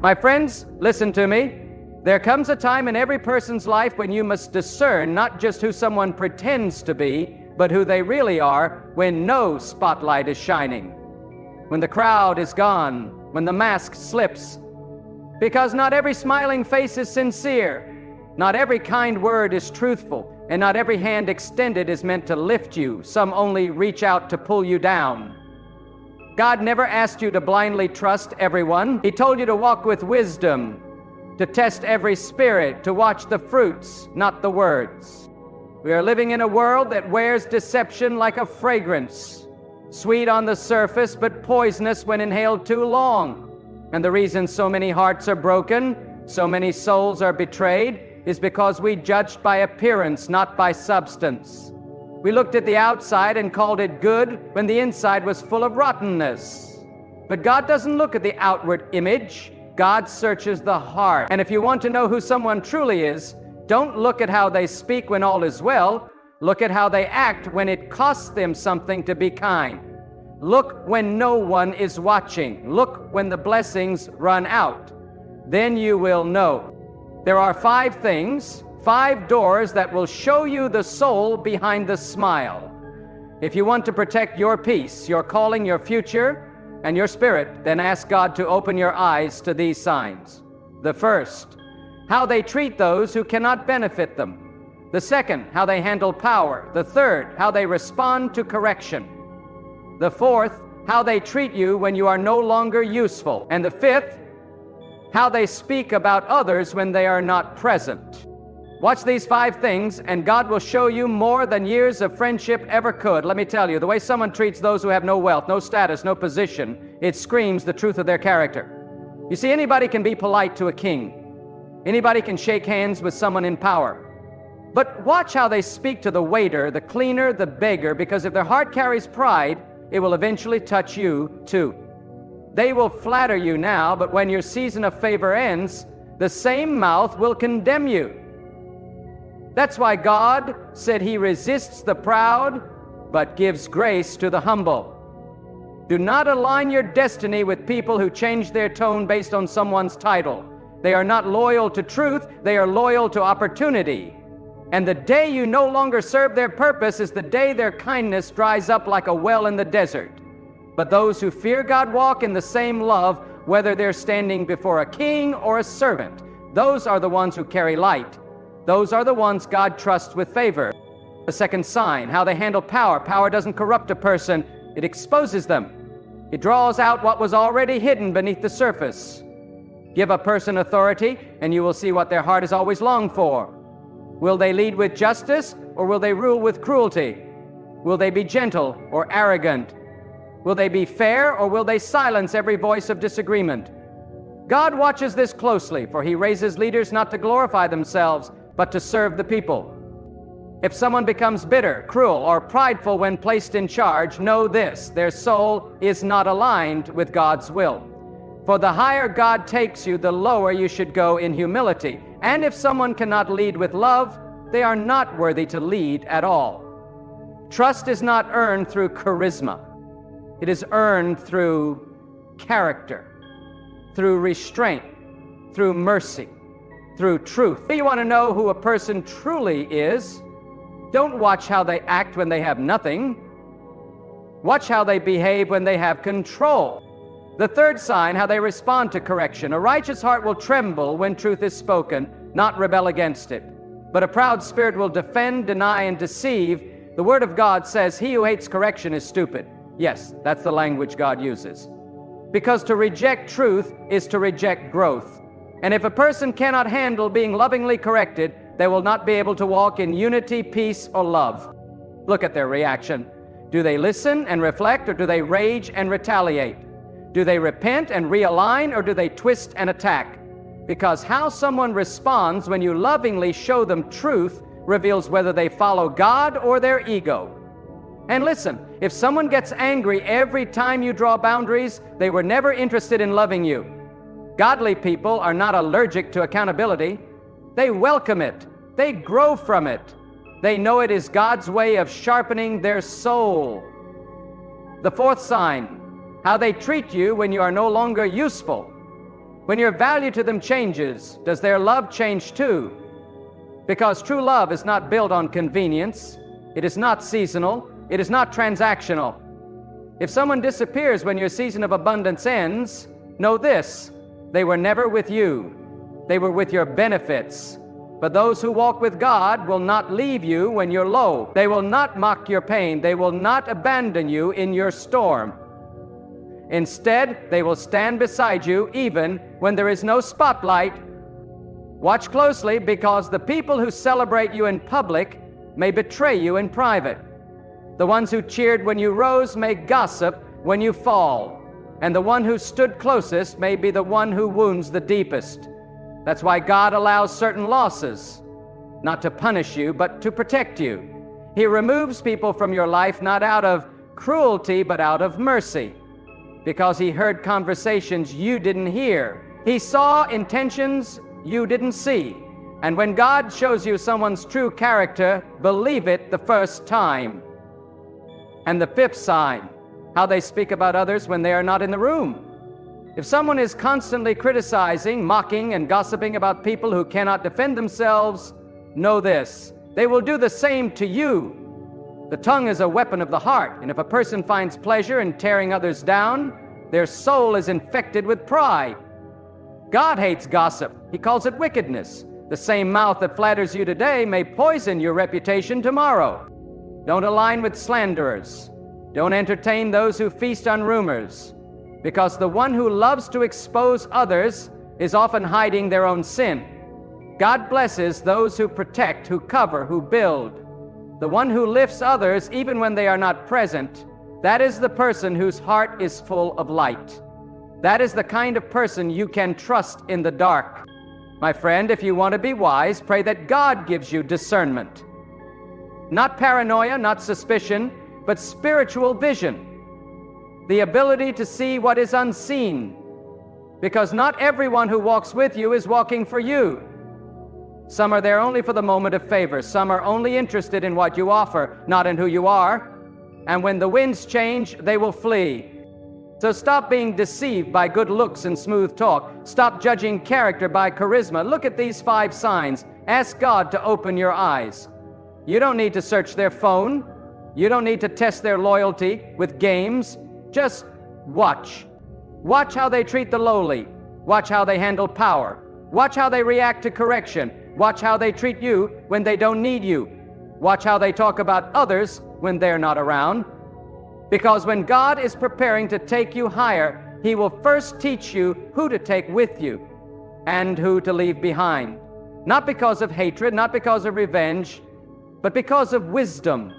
My friends, listen to me. There comes a time in every person's life when you must discern not just who someone pretends to be, but who they really are when no spotlight is shining. When the crowd is gone, when the mask slips. Because not every smiling face is sincere, not every kind word is truthful, and not every hand extended is meant to lift you. Some only reach out to pull you down. God never asked you to blindly trust everyone. He told you to walk with wisdom, to test every spirit, to watch the fruits, not the words. We are living in a world that wears deception like a fragrance, sweet on the surface, but poisonous when inhaled too long. And the reason so many hearts are broken, so many souls are betrayed, is because we judged by appearance, not by substance. We looked at the outside and called it good when the inside was full of rottenness. But God doesn't look at the outward image. God searches the heart. And if you want to know who someone truly is, don't look at how they speak when all is well. Look at how they act when it costs them something to be kind. Look when no one is watching. Look when the blessings run out. Then you will know. There are 5 things, 5 doors that will show you the soul behind the smile. If you want to protect your peace, your calling, your future, and your spirit, then ask God to open your eyes to these signs. The first, how they treat those who cannot benefit them. The second, how they handle power. The third, how they respond to correction. The fourth, how they treat you when you are no longer useful. And the fifth, how they speak about others when they are not present. Watch these 5 things, and God will show you more than years of friendship ever could. Let me tell you, the way someone treats those who have no wealth, no status, no position, it screams the truth of their character. You see, anybody can be polite to a king. Anybody can shake hands with someone in power. But watch how they speak to the waiter, the cleaner, the beggar, because if their heart carries pride, it will eventually touch you too. They will flatter you now, but when your season of favor ends, the same mouth will condemn you. That's why God said He resists the proud, but gives grace to the humble. Do not align your destiny with people who change their tone based on someone's title. They are not loyal to truth, they are loyal to opportunity. And the day you no longer serve their purpose is the day their kindness dries up like a well in the desert. But those who fear God walk in the same love, whether they're standing before a king or a servant. Those are the ones who carry light. Those are the ones God trusts with favor. The second sign, how they handle power. Power doesn't corrupt a person, it exposes them. It draws out what was already hidden beneath the surface. Give a person authority, and you will see what their heart has always longed for. Will they lead with justice, or will they rule with cruelty? Will they be gentle or arrogant? Will they be fair, or will they silence every voice of disagreement? God watches this closely, for He raises leaders not to glorify themselves, but to serve the people. If someone becomes bitter, cruel, or prideful when placed in charge, know this: their soul is not aligned with God's will. For the higher God takes you, the lower you should go in humility. And if someone cannot lead with love, they are not worthy to lead at all. Trust is not earned through charisma. It is earned through character, through restraint, through mercy, through truth. If you want to know who a person truly is, don't watch how they act when they have nothing. Watch how they behave when they have control. The third sign, how they respond to correction. A righteous heart will tremble when truth is spoken, not rebel against it. But a proud spirit will defend, deny, and deceive. The Word of God says, he who hates correction is stupid. Yes, that's the language God uses. Because to reject truth is to reject growth. And if a person cannot handle being lovingly corrected, they will not be able to walk in unity, peace, or love. Look at their reaction. Do they listen and reflect, or do they rage and retaliate? Do they repent and realign, or do they twist and attack? Because how someone responds when you lovingly show them truth reveals whether they follow God or their ego. And listen, if someone gets angry every time you draw boundaries, they were never interested in loving you. Godly people are not allergic to accountability. They welcome it. They grow from it. They know it is God's way of sharpening their soul. The fourth sign, how they treat you when you are no longer useful. When your value to them changes, does their love change too? Because true love is not built on convenience. It is not seasonal. It is not transactional. If someone disappears when your season of abundance ends, know this: they were never with you. They were with your benefits. But those who walk with God will not leave you when you're low. They will not mock your pain. They will not abandon you in your storm. Instead, they will stand beside you even when there is no spotlight. Watch closely, because the people who celebrate you in public may betray you in private. The ones who cheered when you rose may gossip when you fall. And the one who stood closest may be the one who wounds the deepest. That's why God allows certain losses, not to punish you, but to protect you. He removes people from your life not out of cruelty, but out of mercy, because He heard conversations you didn't hear. He saw intentions you didn't see. And when God shows you someone's true character, believe it the first time. And the fifth sign, how they speak about others when they are not in the room. If someone is constantly criticizing, mocking, and gossiping about people who cannot defend themselves, know this: they will do the same to you. The tongue is a weapon of the heart, and if a person finds pleasure in tearing others down, their soul is infected with pride. God hates gossip. He calls it wickedness. The same mouth that flatters you today may poison your reputation tomorrow. Don't align with slanderers. Don't entertain those who feast on rumors, because the one who loves to expose others is often hiding their own sin. God blesses those who protect, who cover, who build. The one who lifts others even when they are not present, that is the person whose heart is full of light. That is the kind of person you can trust in the dark. My friend, if you want to be wise, pray that God gives you discernment. Not paranoia, not suspicion, but spiritual vision. The ability to see what is unseen, because not everyone who walks with you is walking for you. Some are there only for the moment of favor. Some are only interested in what you offer, not in who you are. And when the winds change, they will flee. So stop being deceived by good looks and smooth talk. Stop judging character by charisma. Look at these 5 signs. Ask God to open your eyes. You don't need to search their phone. You don't need to test their loyalty with games. Just watch. Watch how they treat the lowly. Watch how they handle power. Watch how they react to correction. Watch how they treat you when they don't need you. Watch how they talk about others when they're not around. Because when God is preparing to take you higher, He will first teach you who to take with you and who to leave behind. Not because of hatred, not because of revenge, but because of wisdom.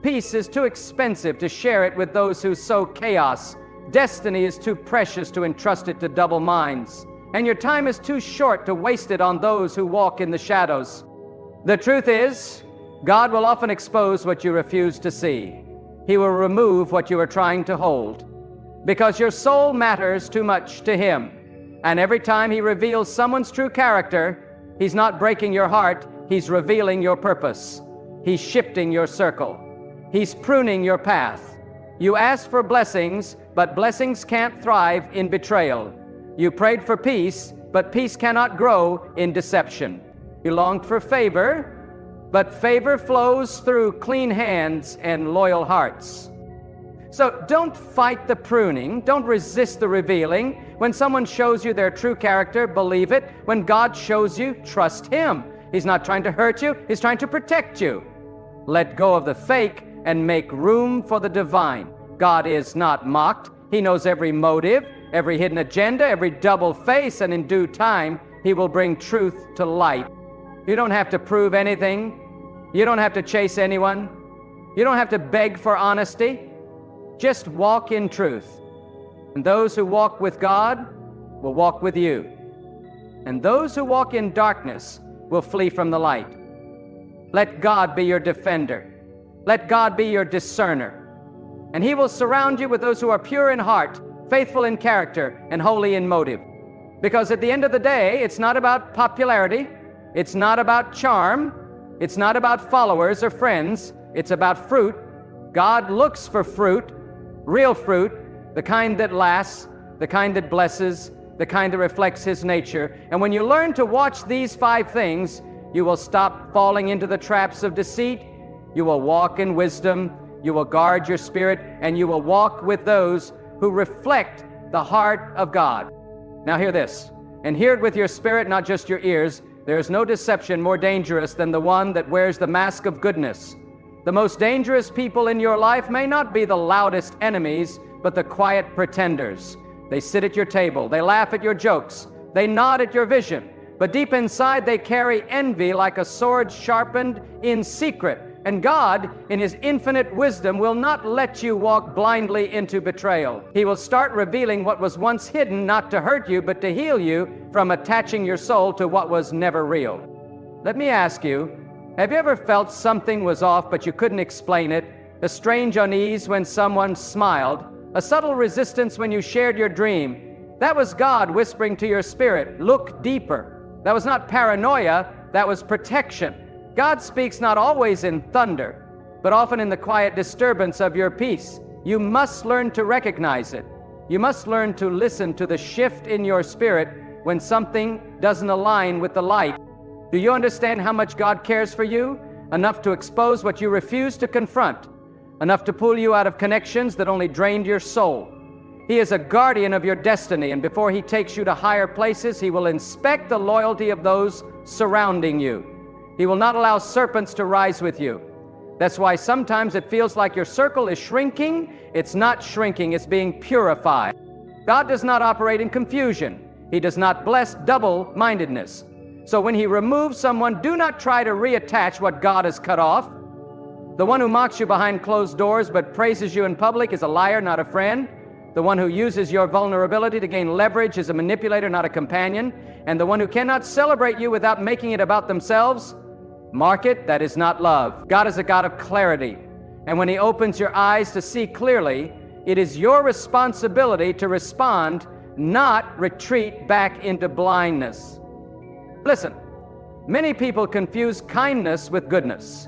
Peace is too expensive to share it with those who sow chaos. Destiny is too precious to entrust it to double minds. And your time is too short to waste it on those who walk in the shadows. The truth is, God will often expose what you refuse to see. He will remove what you are trying to hold, because your soul matters too much to Him. And every time He reveals someone's true character, He's not breaking your heart, He's revealing your purpose. He's shifting your circle. He's pruning your path. You asked for blessings, but blessings can't thrive in betrayal. You prayed for peace, but peace cannot grow in deception. You longed for favor, but favor flows through clean hands and loyal hearts. So don't fight the pruning. Don't resist the revealing. When someone shows you their true character, believe it. When God shows you, trust Him. He's not trying to hurt you. He's trying to protect you. Let go of the fake and make room for the divine. God is not mocked. He knows every motive, every hidden agenda, every double face, and in due time, He will bring truth to light. You don't have to prove anything. You don't have to chase anyone. You don't have to beg for honesty. Just walk in truth. And those who walk with God will walk with you. And those who walk in darkness will flee from the light. Let God be your defender. Let God be your discerner. And He will surround you with those who are pure in heart, faithful in character, and holy in motive. Because at the end of the day, it's not about popularity. It's not about charm. It's not about followers or friends. It's about fruit. God looks for fruit, real fruit, the kind that lasts, the kind that blesses, the kind that reflects His nature. And when you learn to watch these 5 things, you will stop falling into the traps of deceit, you will walk in wisdom, you will guard your spirit, and you will walk with those who reflect the heart of God. Now hear this, and hear it with your spirit, not just your ears. There is no deception more dangerous than the one that wears the mask of goodness. The most dangerous people in your life may not be the loudest enemies, but the quiet pretenders. They sit at your table, they laugh at your jokes, they nod at your vision, but deep inside they carry envy like a sword sharpened in secret. And God, in His infinite wisdom, will not let you walk blindly into betrayal. He will start revealing what was once hidden, not to hurt you, but to heal you from attaching your soul to what was never real. Let me ask you, have you ever felt something was off but you couldn't explain it? A strange unease when someone smiled? A subtle resistance when you shared your dream? That was God whispering to your spirit, look deeper. That was not paranoia, that was protection. God speaks not always in thunder, but often in the quiet disturbance of your peace. You must learn to recognize it. You must learn to listen to the shift in your spirit when something doesn't align with the light. Do you understand how much God cares for you? Enough to expose what you refuse to confront. Enough to pull you out of connections that only drained your soul. He is a guardian of your destiny, and before He takes you to higher places, He will inspect the loyalty of those surrounding you. He will not allow serpents to rise with you. That's why sometimes it feels like your circle is shrinking. It's not shrinking, it's being purified. God does not operate in confusion. He does not bless double-mindedness. So when He removes someone, do not try to reattach what God has cut off. The one who mocks you behind closed doors but praises you in public is a liar, not a friend. The one who uses your vulnerability to gain leverage is a manipulator, not a companion. And the one who cannot celebrate you without making it about themselves, mark it, that is not love. God is a God of clarity. And when He opens your eyes to see clearly, it is your responsibility to respond, not retreat back into blindness. Listen, many people confuse kindness with goodness,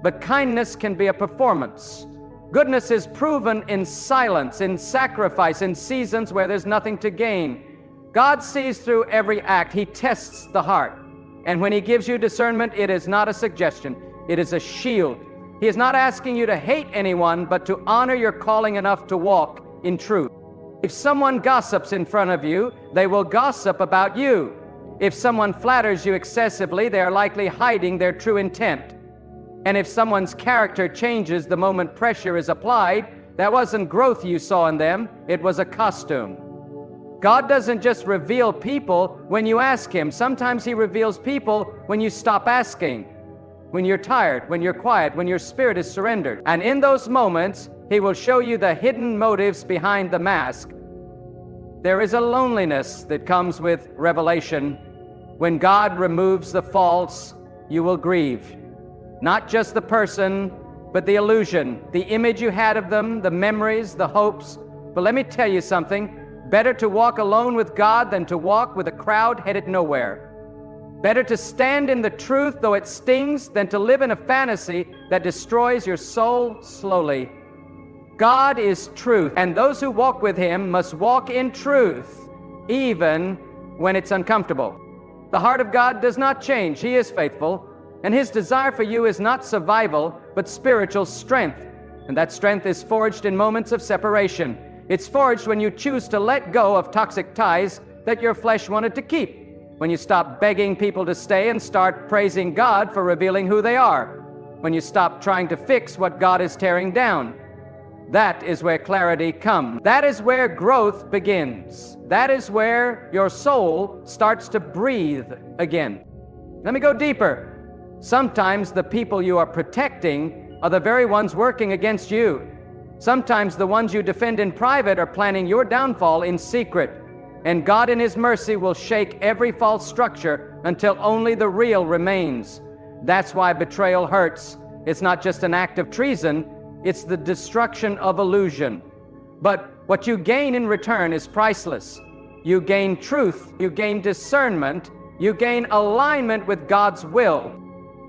but kindness can be a performance. Goodness is proven in silence, in sacrifice, in seasons where there's nothing to gain. God sees through every act. He tests the heart. And when He gives you discernment, it is not a suggestion. It is a shield. He is not asking you to hate anyone, but to honor your calling enough to walk in truth. If someone gossips in front of you, they will gossip about you. If someone flatters you excessively, they are likely hiding their true intent. And if someone's character changes the moment pressure is applied, that wasn't growth you saw in them, it was a costume. God doesn't just reveal people when you ask Him. Sometimes He reveals people when you stop asking, when you're tired, when you're quiet, when your spirit is surrendered. And in those moments, He will show you the hidden motives behind the mask. There is a loneliness that comes with revelation. When God removes the false, you will grieve. Not just the person, but the illusion, the image you had of them, the memories, the hopes. But let me tell you something. Better to walk alone with God than to walk with a crowd headed nowhere. Better to stand in the truth, though it stings, than to live in a fantasy that destroys your soul slowly. God is truth, and those who walk with Him must walk in truth, even when it's uncomfortable. The heart of God does not change. He is faithful, and His desire for you is not survival, but spiritual strength. And that strength is forged in moments of separation. It's forged when you choose to let go of toxic ties that your flesh wanted to keep. When you stop begging people to stay and start praising God for revealing who they are. When you stop trying to fix what God is tearing down. That is where clarity comes. That is where growth begins. That is where your soul starts to breathe again. Let me go deeper. Sometimes the people you are protecting are the very ones working against you. Sometimes the ones you defend in private are planning your downfall in secret. And God in His mercy will shake every false structure until only the real remains. That's why betrayal hurts. It's not just an act of treason, it's the destruction of illusion. But what you gain in return is priceless. You gain truth, you gain discernment, you gain alignment with God's will.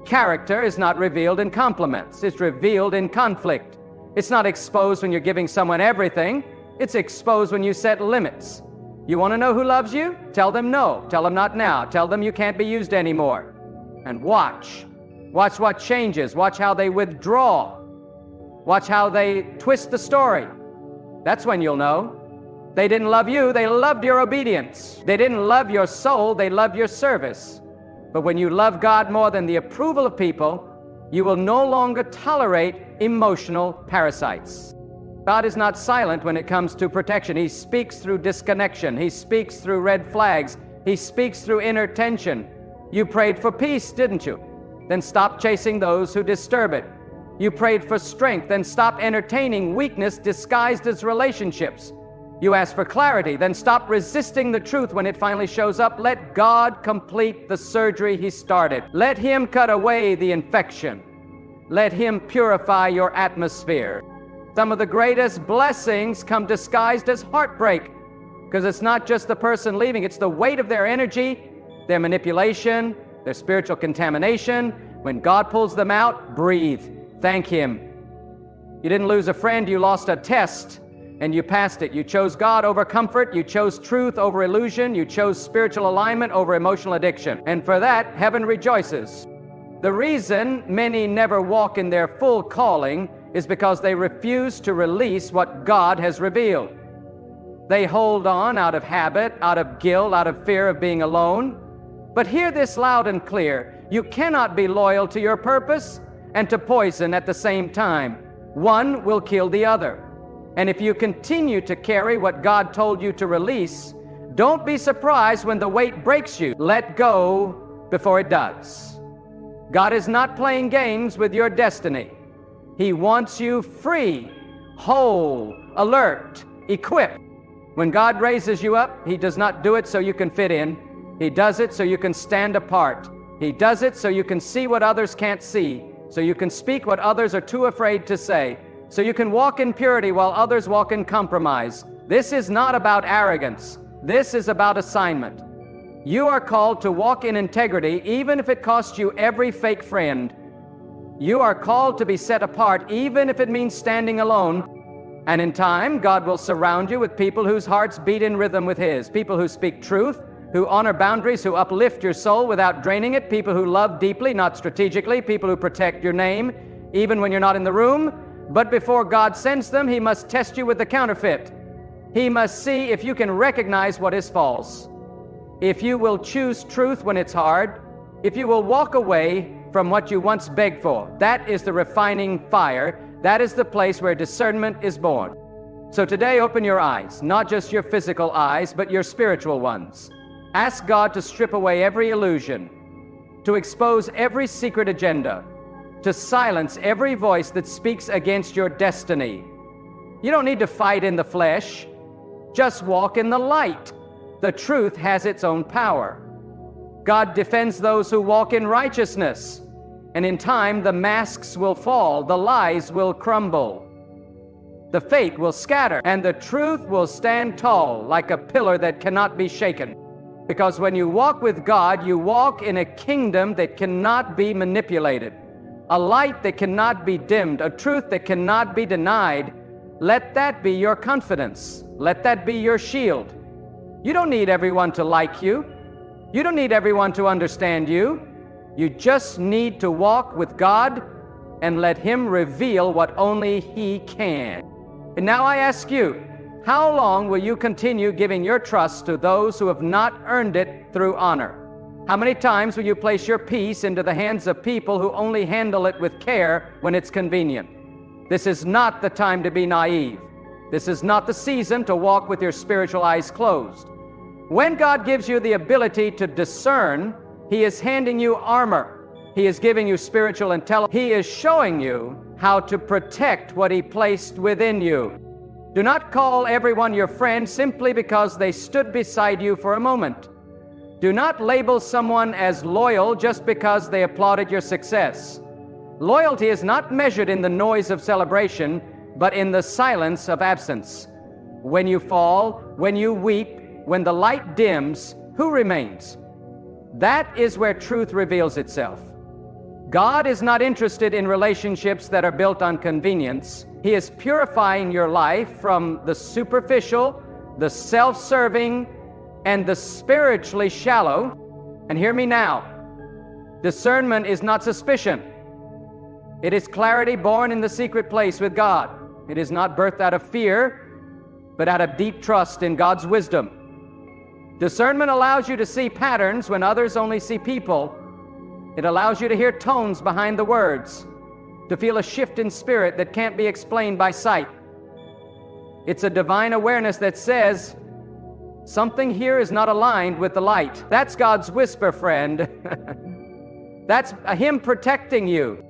Character is not revealed in compliments, it's revealed in conflict. It's not exposed when you're giving someone everything, it's exposed when you set limits. You want to know who loves you? Tell them no. Tell them not now. Tell them you can't be used anymore. And watch. Watch what changes. Watch how they withdraw. Watch how they twist the story. That's when you'll know. They didn't love you, they loved your obedience. They didn't love your soul, they loved your service. But when you love God more than the approval of people, you will no longer tolerate emotional parasites. God is not silent when it comes to protection. He speaks through disconnection. He speaks through red flags. He speaks through inner tension. You prayed for peace, didn't you? Then stop chasing those who disturb it. You prayed for strength, then stop entertaining weakness disguised as relationships. You asked for clarity, then stop resisting the truth when it finally shows up. Let God complete the surgery He started. Let Him cut away the infection. Let Him purify your atmosphere. Some of the greatest blessings come disguised as heartbreak, because it's not just the person leaving, it's the weight of their energy, their manipulation, their spiritual contamination. When God pulls them out, breathe. Thank Him. You didn't lose a friend, you lost a test. And you passed it. You chose God over comfort. You chose truth over illusion. You chose spiritual alignment over emotional addiction. And for that, heaven rejoices. The reason many never walk in their full calling is because they refuse to release what God has revealed. They hold on out of habit, out of guilt, out of fear of being alone. But hear this loud and clear. You cannot be loyal to your purpose and to poison at the same time. One will kill the other. And if you continue to carry what God told you to release, don't be surprised when the weight breaks you. Let go before it does. God is not playing games with your destiny. He wants you free, whole, alert, equipped. When God raises you up, He does not do it so you can fit in. He does it so you can stand apart. He does it so you can see what others can't see, so you can speak what others are too afraid to say, so you can walk in purity while others walk in compromise. This is not about arrogance. This is about assignment. You are called to walk in integrity even if it costs you every fake friend. You are called to be set apart even if it means standing alone. And in time, God will surround you with people whose hearts beat in rhythm with His, people who speak truth, who honor boundaries, who uplift your soul without draining it, people who love deeply, not strategically, people who protect your name even when you're not in the room. But before God sends them, He must test you with the counterfeit. He must see if you can recognize what is false. If you will choose truth when it's hard, if you will walk away from what you once begged for, that is the refining fire. That is the place where discernment is born. So today, open your eyes, not just your physical eyes, but your spiritual ones. Ask God to strip away every illusion, to expose every secret agenda, to silence every voice that speaks against your destiny. You don't need to fight in the flesh. Just walk in the light. The truth has its own power. God defends those who walk in righteousness. And in time, the masks will fall, the lies will crumble, the fake will scatter, and the truth will stand tall like a pillar that cannot be shaken. Because when you walk with God, you walk in a kingdom that cannot be manipulated, a light that cannot be dimmed, a truth that cannot be denied. Let that be your confidence. Let that be your shield. You don't need everyone to like you. You don't need everyone to understand you. You just need to walk with God and let Him reveal what only He can. And now I ask you, how long will you continue giving your trust to those who have not earned it through honor? How many times will you place your peace into the hands of people who only handle it with care when it's convenient? This is not the time to be naive. This is not the season to walk with your spiritual eyes closed. When God gives you the ability to discern, He is handing you armor. He is giving you spiritual intelligence. He is showing you how to protect what He placed within you. Do not call everyone your friend simply because they stood beside you for a moment. Do not label someone as loyal just because they applauded your success. Loyalty is not measured in the noise of celebration, but in the silence of absence. When you fall, when you weep, when the light dims, who remains? That is where truth reveals itself. God is not interested in relationships that are built on convenience. He is purifying your life from the superficial the self-serving, and the spiritually shallow. And hear me now. Discernment is not suspicion. It is clarity born in the secret place with God. It is not birthed out of fear, but out of deep trust in God's wisdom. Discernment allows you to see patterns when others only see people. It allows you to hear tones behind the words, to feel a shift in spirit that can't be explained by sight. It's a divine awareness that says, something here is not aligned with the light. That's God's whisper, friend. That's Him protecting you.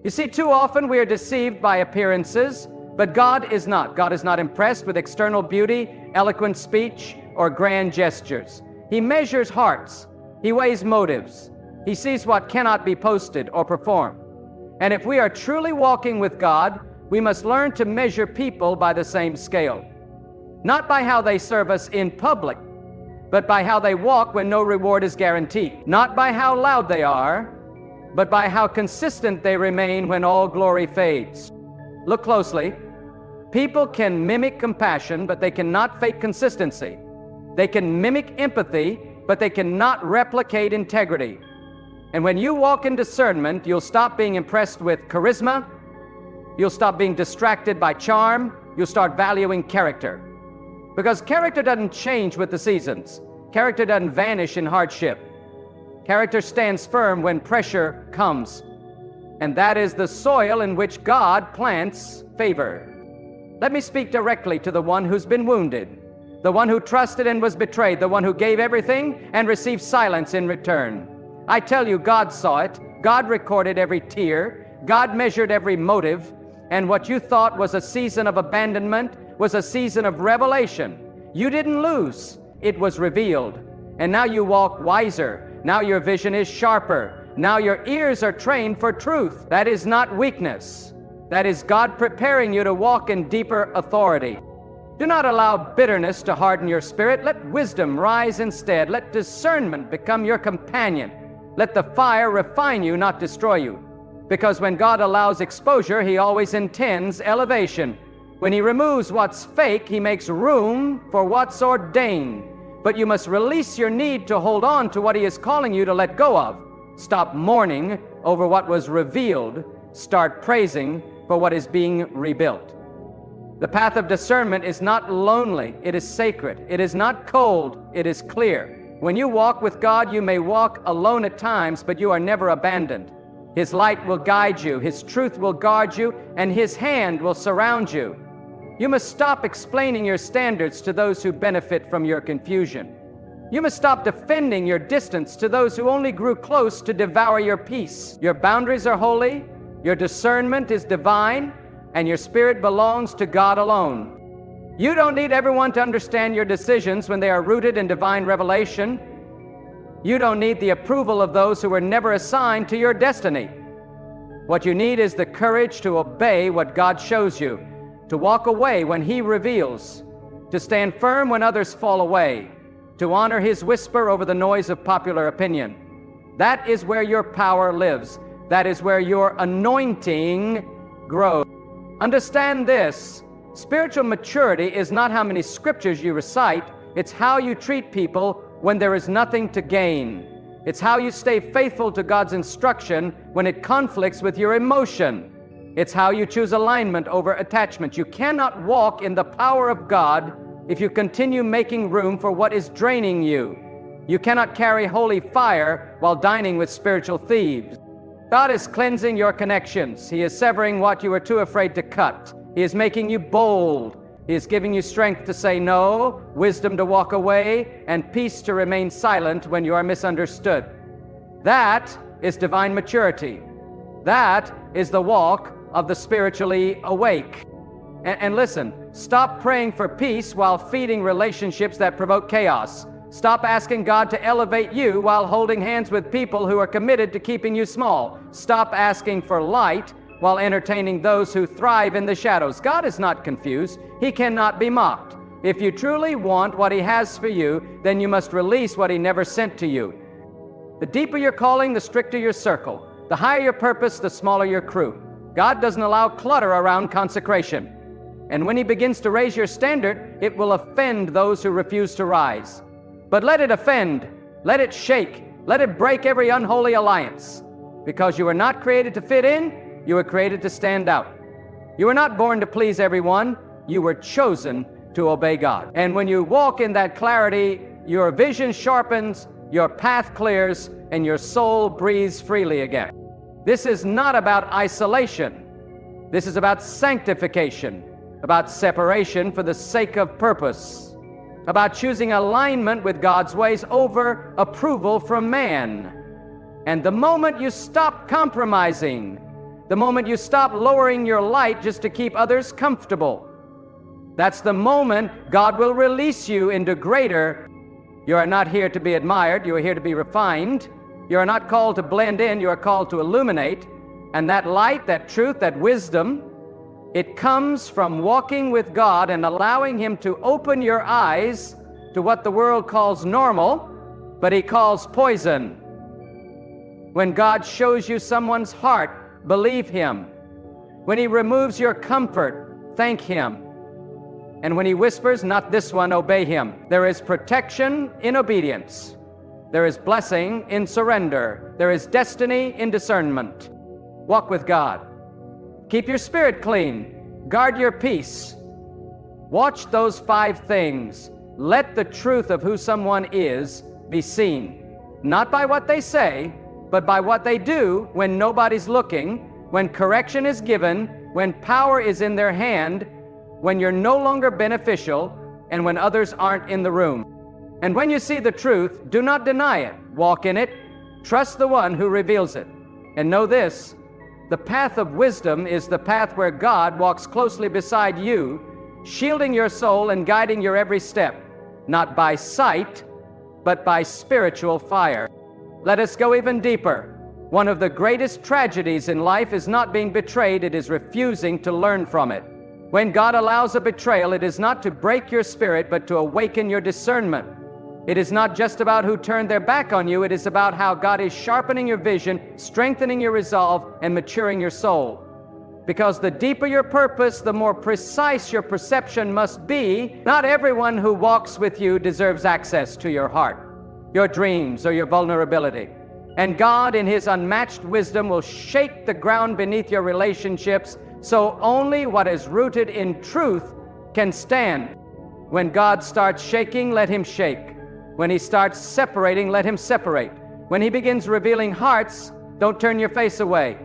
You see, too often we are deceived by appearances, but God is not. God is not impressed with external beauty, eloquent speech, or grand gestures. He measures hearts. He weighs motives. He sees what cannot be posted or performed. And if we are truly walking with God, we must learn to measure people by the same scale. Not by how they serve us in public, but by how they walk when no reward is guaranteed. Not by how loud they are, but by how consistent they remain when all glory fades. Look closely. People can mimic compassion, but they cannot fake consistency. They can mimic empathy, but they cannot replicate integrity. And when you walk in discernment, you'll stop being impressed with charisma. You'll stop being distracted by charm. You'll start valuing character. Because character doesn't change with the seasons. Character doesn't vanish in hardship. Character stands firm when pressure comes. And that is the soil in which God plants favor. Let me speak directly to the one who's been wounded, the one who trusted and was betrayed, the one who gave everything and received silence in return. I tell you, God saw it. God recorded every tear. God measured every motive. And what you thought was a season of abandonment was a season of revelation. You didn't lose. It was revealed. And now you walk wiser. Now your vision is sharper. Now your ears are trained for truth. That is not weakness. That is God preparing you to walk in deeper authority. Do not allow bitterness to harden your spirit. Let wisdom rise instead. Let discernment become your companion. Let the fire refine you, not destroy you. Because when God allows exposure, He always intends elevation. When He removes what's fake, He makes room for what's ordained. But you must release your need to hold on to what He is calling you to let go of. Stop mourning over what was revealed. Start praising for what is being rebuilt. The path of discernment is not lonely. It is sacred. It is not cold. It is clear. When you walk with God, you may walk alone at times, but you are never abandoned. His light will guide you. His truth will guard you, and His hand will surround you. You must stop explaining your standards to those who benefit from your confusion. You must stop defending your distance to those who only grew close to devour your peace. Your boundaries are holy, your discernment is divine, and your spirit belongs to God alone. You don't need everyone to understand your decisions when they are rooted in divine revelation. You don't need the approval of those who were never assigned to your destiny. What you need is the courage to obey what God shows you, to walk away when He reveals, to stand firm when others fall away, to honor His whisper over the noise of popular opinion. That is where your power lives. That is where your anointing grows. Understand this. Spiritual maturity is not how many scriptures you recite. It's how you treat people when there is nothing to gain. It's how you stay faithful to God's instruction when it conflicts with your emotion. It's how you choose alignment over attachment. You cannot walk in the power of God if you continue making room for what is draining you. You cannot carry holy fire while dining with spiritual thieves. God is cleansing your connections. He is severing what you were too afraid to cut. He is making you bold. He is giving you strength to say no, wisdom to walk away, and peace to remain silent when you are misunderstood. That is divine maturity. That is the walk of the spiritually awake. And listen, stop praying for peace while feeding relationships that provoke chaos. Stop asking God to elevate you while holding hands with people who are committed to keeping you small. Stop asking for light while entertaining those who thrive in the shadows. God is not confused. He cannot be mocked. If you truly want what He has for you, then you must release what He never sent to you. The deeper your calling, the stricter your circle. The higher your purpose, the smaller your crew. God doesn't allow clutter around consecration. And when he begins to raise your standard, it will offend those who refuse to rise. But let it offend, let it shake, let it break every unholy alliance. Because you were not created to fit in, you were created to stand out. You were not born to please everyone, you were chosen to obey God. And when you walk in that clarity, your vision sharpens, your path clears, and your soul breathes freely again. This is not about isolation. This is about sanctification, about separation for the sake of purpose, about choosing alignment with God's ways over approval from man. And the moment you stop compromising, the moment you stop lowering your light just to keep others comfortable, that's the moment God will release you into greater. You are not here to be admired, you are here to be refined. You are not called to blend in, you are called to illuminate. And that light, that truth, that wisdom, it comes from walking with God and allowing Him to open your eyes to what the world calls normal, but He calls poison. When God shows you someone's heart, believe Him. When He removes your comfort, thank Him. And when He whispers, not this one, obey Him. There is protection in obedience. There is blessing in surrender. There is destiny in discernment. Walk with God. Keep your spirit clean. Guard your peace. Watch those 5 things. Let the truth of who someone is be seen. Not by what they say, but by what they do when nobody's looking, when correction is given, when power is in their hand, when you're no longer beneficial, and when others aren't in the room. And when you see the truth, do not deny it. Walk in it. Trust the one who reveals it. And know this, the path of wisdom is the path where God walks closely beside you, shielding your soul and guiding your every step, not by sight, but by spiritual fire. Let us go even deeper. One of the greatest tragedies in life is not being betrayed, it is refusing to learn from it. When God allows a betrayal, it is not to break your spirit, but to awaken your discernment. It is not just about who turned their back on you, it is about how God is sharpening your vision, strengthening your resolve, and maturing your soul. Because the deeper your purpose, the more precise your perception must be. Not everyone who walks with you deserves access to your heart, your dreams, or your vulnerability. And God, in His unmatched wisdom, will shake the ground beneath your relationships, so only what is rooted in truth can stand. When God starts shaking, let Him shake. When He starts separating, let Him separate. When He begins revealing hearts, don't turn your face away,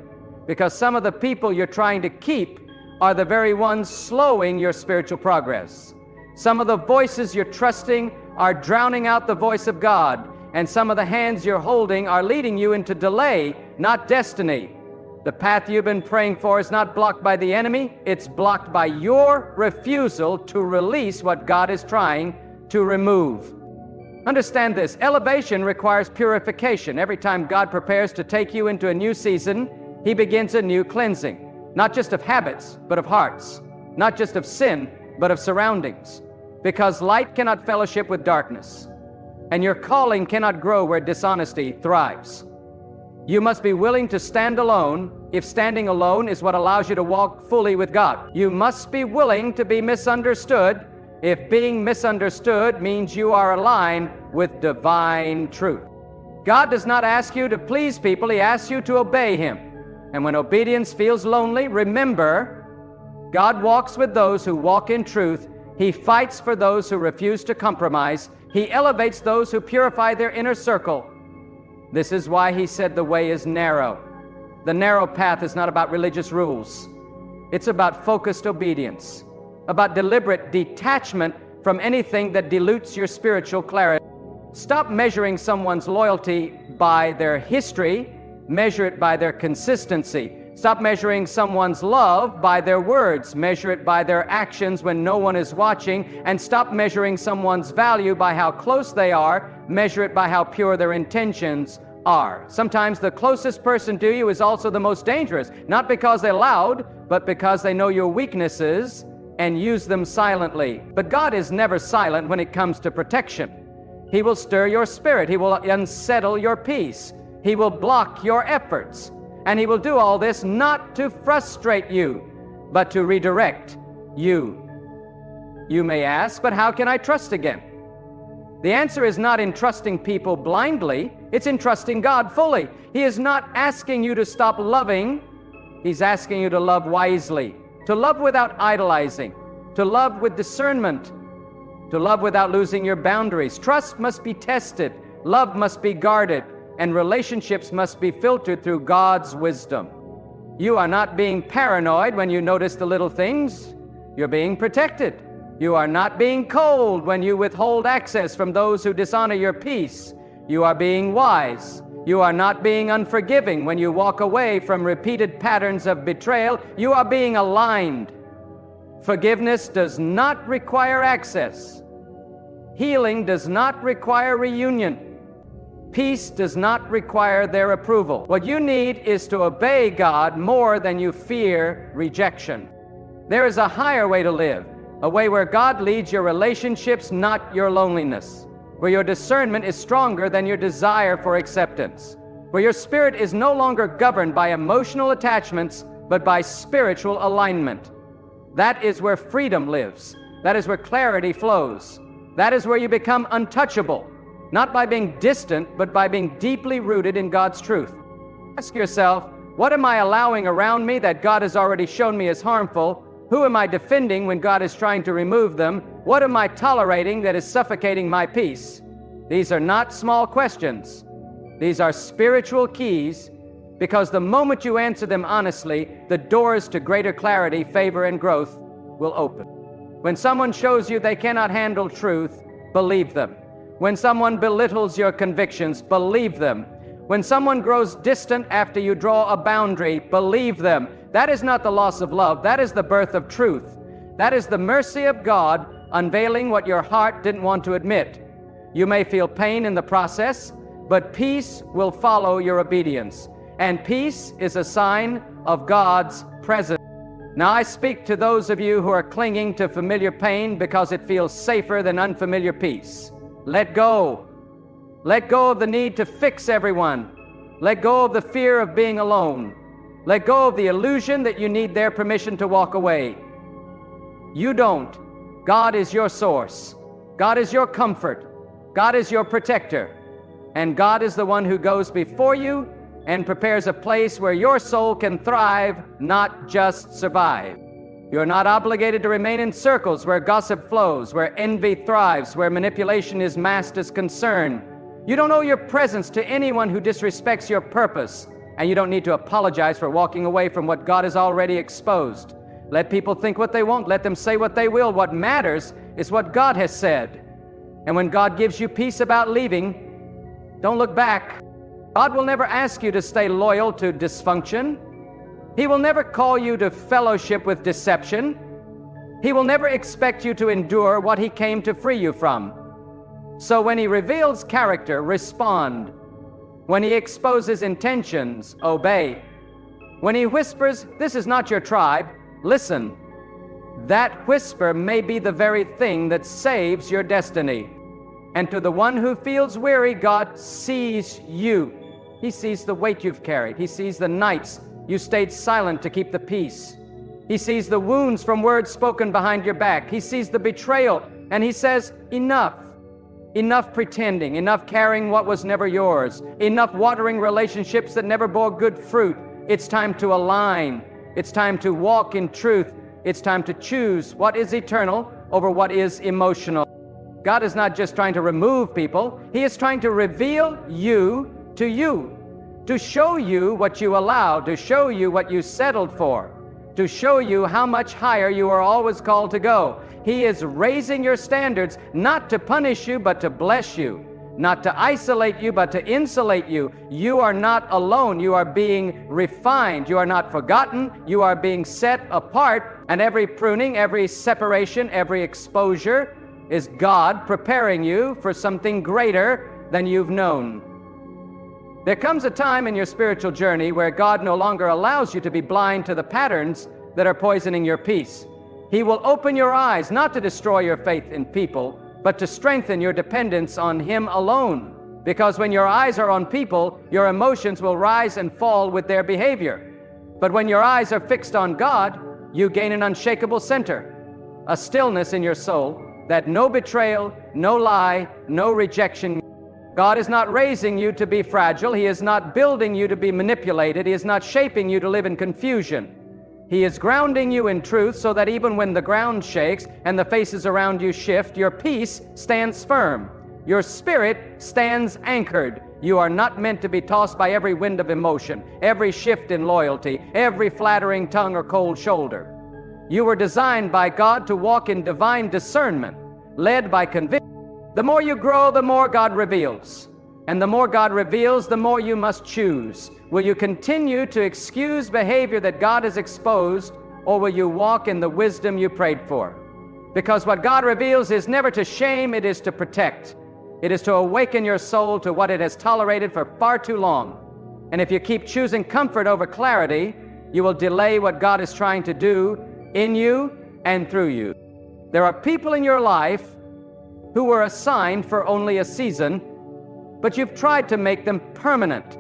because some of the people you're trying to keep are the very ones slowing your spiritual progress. Some of the voices you're trusting are drowning out the voice of God, and some of the hands you're holding are leading you into delay, not destiny. The path you've been praying for is not blocked by the enemy, it's blocked by your refusal to release what God is trying to remove. Understand this, elevation requires purification. Every time God prepares to take you into a new season, He begins a new cleansing, not just of habits, but of hearts, not just of sin, but of surroundings. Because light cannot fellowship with darkness, and your calling cannot grow where dishonesty thrives. You must be willing to stand alone if standing alone is what allows you to walk fully with God. You must be willing to be misunderstood if being misunderstood means you are aligned with divine truth. God does not ask you to please people, He asks you to obey Him. And when obedience feels lonely, remember, God walks with those who walk in truth. He fights for those who refuse to compromise. He elevates those who purify their inner circle. This is why He said the way is narrow. The narrow path is not about religious rules. It's about focused obedience, about deliberate detachment from anything that dilutes your spiritual clarity. Stop measuring someone's loyalty by their history, measure it by their consistency. Stop measuring someone's love by their words, measure it by their actions when no one is watching, and stop measuring someone's value by how close they are, measure it by how pure their intentions are. Sometimes the closest person to you is also the most dangerous, not because they're loud, but because they know your weaknesses and use them silently. But God is never silent when it comes to protection. He will stir your spirit. He will unsettle your peace. He will block your efforts. And He will do all this not to frustrate you, but to redirect. You. You may ask, but how can I trust again? The answer is not in trusting people blindly, it's in trusting God fully. He is not asking you to stop loving, He's asking you to love wisely, to love without idolizing, to love with discernment, to love without losing your boundaries. Trust must be tested, love must be guarded, and relationships must be filtered through God's wisdom. You are not being paranoid when you notice the little things. You're being protected. You are not being cold when you withhold access from those who dishonor your peace. You are being wise. You are not being unforgiving when you walk away from repeated patterns of betrayal. You are being aligned. Forgiveness does not require access. Healing does not require reunion. Peace does not require their approval. What you need is to obey God more than you fear rejection. There is a higher way to live, a way where God leads your relationships, not your loneliness, where your discernment is stronger than your desire for acceptance, where your spirit is no longer governed by emotional attachments, but by spiritual alignment. That is where freedom lives. That is where clarity flows. That is where you become untouchable, not by being distant, but by being deeply rooted in God's truth. Ask yourself, what am I allowing around me that God has already shown me is harmful? Who am I defending when God is trying to remove them? What am I tolerating that is suffocating my peace? These are not small questions. These are spiritual keys, because the moment you answer them honestly, the doors to greater clarity, favor, and growth will open. When someone shows you they cannot handle truth, believe them. When someone belittles your convictions, believe them. When someone grows distant after you draw a boundary, believe them. That is not the loss of love. That is the birth of truth. That is the mercy of God unveiling what your heart didn't want to admit. You may feel pain in the process, but peace will follow your obedience. And peace is a sign of God's presence. Now I speak to those of you who are clinging to familiar pain because it feels safer than unfamiliar peace. Let go. Let go of the need to fix everyone. Let go of the fear of being alone. Let go of the illusion that you need their permission to walk away. You don't. God is your source. God is your comfort. God is your protector. And God is the one who goes before you and prepares a place where your soul can thrive, not just survive. You're not obligated to remain in circles where gossip flows, where envy thrives, where manipulation is masked as concern. You don't owe your presence to anyone who disrespects your purpose, and you don't need to apologize for walking away from what God has already exposed. Let people think what they want. Let them say what they will. What matters is what God has said. And when God gives you peace about leaving, don't look back. God will never ask you to stay loyal to dysfunction. He will never call you to fellowship with deception. He will never expect you to endure what He came to free you from. So when He reveals character, respond. When He exposes intentions, obey. When He whispers, "This is not your tribe," listen. That whisper may be the very thing that saves your destiny. And to the one who feels weary, God sees you. He sees the weight you've carried. He sees the nights you stayed silent to keep the peace. He sees the wounds from words spoken behind your back. He sees the betrayal, and He says, enough. Enough pretending, enough carrying what was never yours, enough watering relationships that never bore good fruit. It's time to align. It's time to walk in truth. It's time to choose what is eternal over what is emotional. God is not just trying to remove people. He is trying to reveal you, to show you what you allowed, to show you what you settled for, to show you how much higher you are always called to go. He is raising your standards, not to punish you, but to bless you, not to isolate you, but to insulate you. You are not alone. You are being refined. You are not forgotten. You are being set apart. And every pruning, every separation, every exposure is God preparing you for something greater than you've known. There comes a time in your spiritual journey where God no longer allows you to be blind to the patterns that are poisoning your peace. He will open your eyes not to destroy your faith in people, but to strengthen your dependence on Him alone. Because when your eyes are on people, your emotions will rise and fall with their behavior. But when your eyes are fixed on God, you gain an unshakable center. a stillness in your soul, that no betrayal, no lie, no rejection. God is not raising you to be fragile. He is not building you to be manipulated. He is not shaping you to live in confusion. He is grounding you in truth so that even when the ground shakes and the faces around you shift, your peace stands firm. Your spirit stands anchored. You are not meant to be tossed by every wind of emotion, every shift in loyalty, every flattering tongue or cold shoulder. You were designed by God to walk in divine discernment, led by conviction. The more you grow, the more God reveals. And the more God reveals, the more you must choose. Will you continue to excuse behavior that God has exposed, or will you walk in the wisdom you prayed for? Because what God reveals is never to shame, it is to protect. It is to awaken your soul to what it has tolerated for far too long. And if you keep choosing comfort over clarity, you will delay what God is trying to do in you and through you. There are people in your life who were assigned for only a season, but you've tried to make them permanent.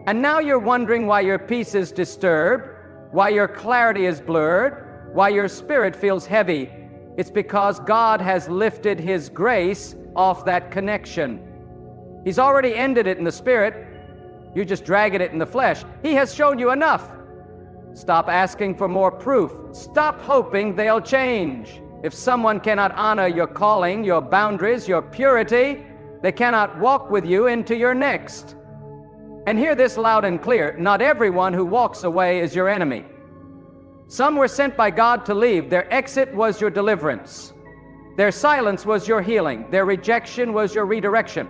And now you're wondering why your peace is disturbed, why your clarity is blurred, why your spirit feels heavy. It's because God has lifted His grace off that connection. He's already ended it in the spirit. You're just dragging it in the flesh. He has shown you enough. Stop asking for more proof. Stop hoping they'll change. If someone cannot honor your calling, your boundaries, your purity, they cannot walk with you into your next. And hear this loud and clear: not everyone who walks away is your enemy. Some were sent by God to leave. Their exit was your deliverance. Their silence was your healing. Their rejection was your redirection.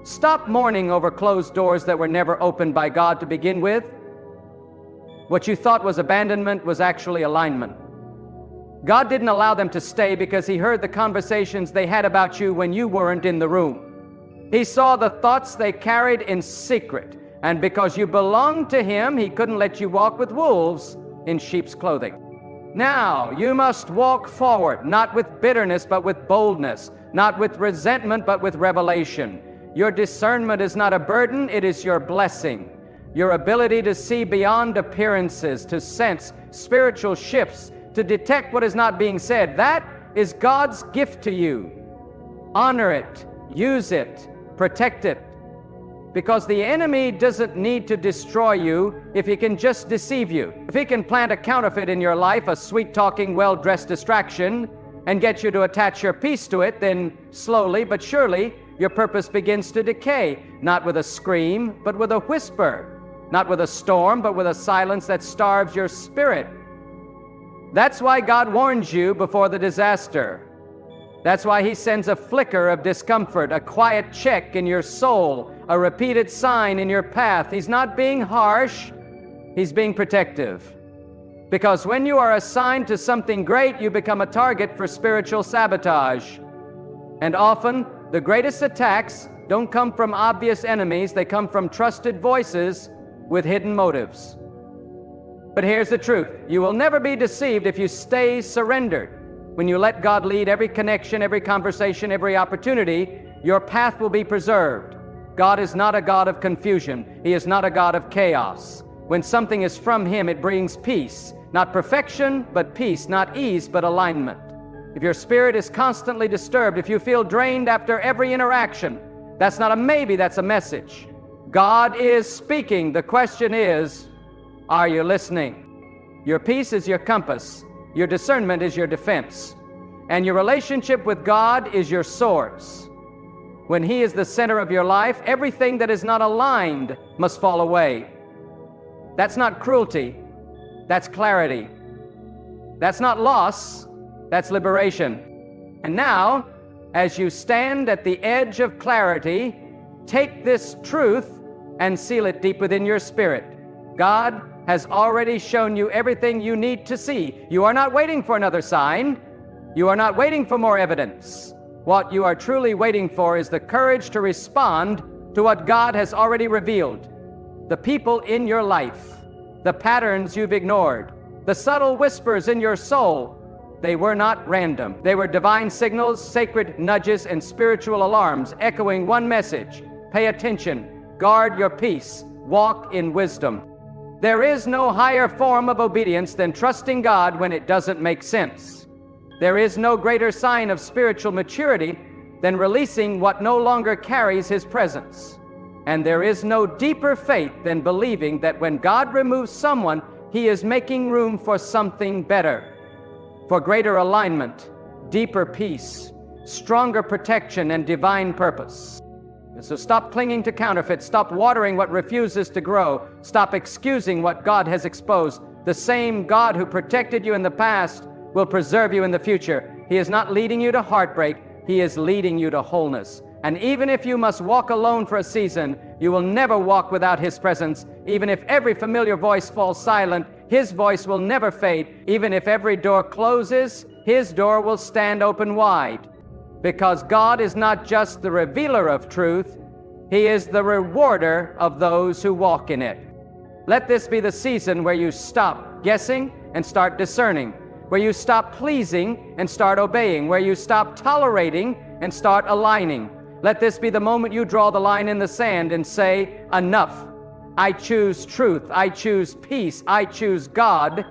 Stop mourning over closed doors that were never opened by God to begin with. What you thought was abandonment was actually alignment. God didn't allow them to stay because He heard the conversations they had about you when you weren't in the room. He saw the thoughts they carried in secret, and because you belonged to Him, He couldn't let you walk with wolves in sheep's clothing. Now you must walk forward, not with bitterness but with boldness, not with resentment but with revelation. Your discernment is not a burden, it is your blessing. Your ability to see beyond appearances, to sense spiritual shifts, to detect what is not being said, that is God's gift to you. Honor it, use it, protect it. Because the enemy doesn't need to destroy you if he can just deceive you. If he can plant a counterfeit in your life, a sweet-talking, well-dressed distraction, and get you to attach your peace to it, then slowly but surely your purpose begins to decay, not with a scream, but with a whisper. Not with a storm, but with a silence that starves your spirit. That's why God warns you before the disaster. That's why He sends a flicker of discomfort, a quiet check in your soul, a repeated sign in your path. He's not being harsh, He's being protective. Because when you are assigned to something great, you become a target for spiritual sabotage. And often, the greatest attacks don't come from obvious enemies, they come from trusted voices with hidden motives. But here's the truth: you will never be deceived if you stay surrendered. When you let God lead every connection, every conversation, every opportunity, your path will be preserved. God is not a God of confusion. He is not a God of chaos. When something is from Him, it brings peace. Not perfection, but peace. Not ease, but alignment. If your spirit is constantly disturbed, if you feel drained after every interaction, that's not a maybe, that's a message. God is speaking. The question is, are you listening? Your peace is your compass. Your discernment is your defense. And your relationship with God is your source. When He is the center of your life, everything that is not aligned must fall away. That's not cruelty. That's clarity. That's not loss. That's liberation. And now, as you stand at the edge of clarity, take this truth and seal it deep within your spirit. God has already shown you everything you need to see. You are not waiting for another sign. You are not waiting for more evidence. What you are truly waiting for is the courage to respond to what God has already revealed. The people in your life, the patterns you've ignored, the subtle whispers in your soul, they were not random. They were divine signals, sacred nudges, and spiritual alarms echoing one message: pay attention, guard your peace, walk in wisdom. There is no higher form of obedience than trusting God when it doesn't make sense. There is no greater sign of spiritual maturity than releasing what no longer carries His presence. And there is no deeper faith than believing that when God removes someone, He is making room for something better, for greater alignment, deeper peace, stronger protection, and divine purpose. So stop clinging to counterfeits. Stop watering what refuses to grow. Stop excusing what God has exposed. The same God who protected you in the past will preserve you in the future. He is not leading you to heartbreak. He is leading you to wholeness. And even if you must walk alone for a season, you will never walk without His presence. Even if every familiar voice falls silent, His voice will never fade. Even if every door closes, His door will stand open wide. Because God is not just the revealer of truth, He is the rewarder of those who walk in it. Let this be the season where you stop guessing and start discerning, where you stop pleasing and start obeying, where you stop tolerating and start aligning. Let this be the moment you draw the line in the sand and say, enough. I choose truth. I choose peace. I choose God.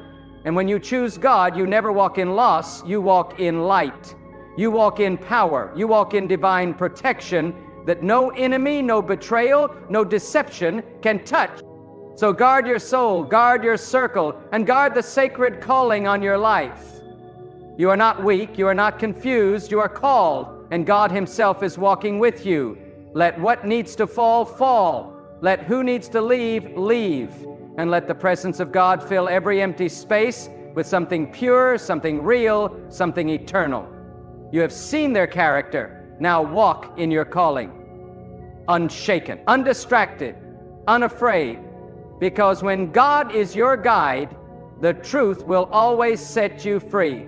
And when you choose God, you never walk in loss. You walk in light. You walk in power. You walk in divine protection that no enemy, no betrayal, no deception can touch. So guard your soul, guard your circle, and guard the sacred calling on your life. You are not weak. You are not confused. You are called, and God Himself is walking with you. Let what needs to fall, fall. Let who needs to leave, leave. And let the presence of God fill every empty space with something pure, something real, something eternal. You have seen their character. Now walk in your calling. Unshaken, undistracted, unafraid. Because when God is your guide, the truth will always set you free.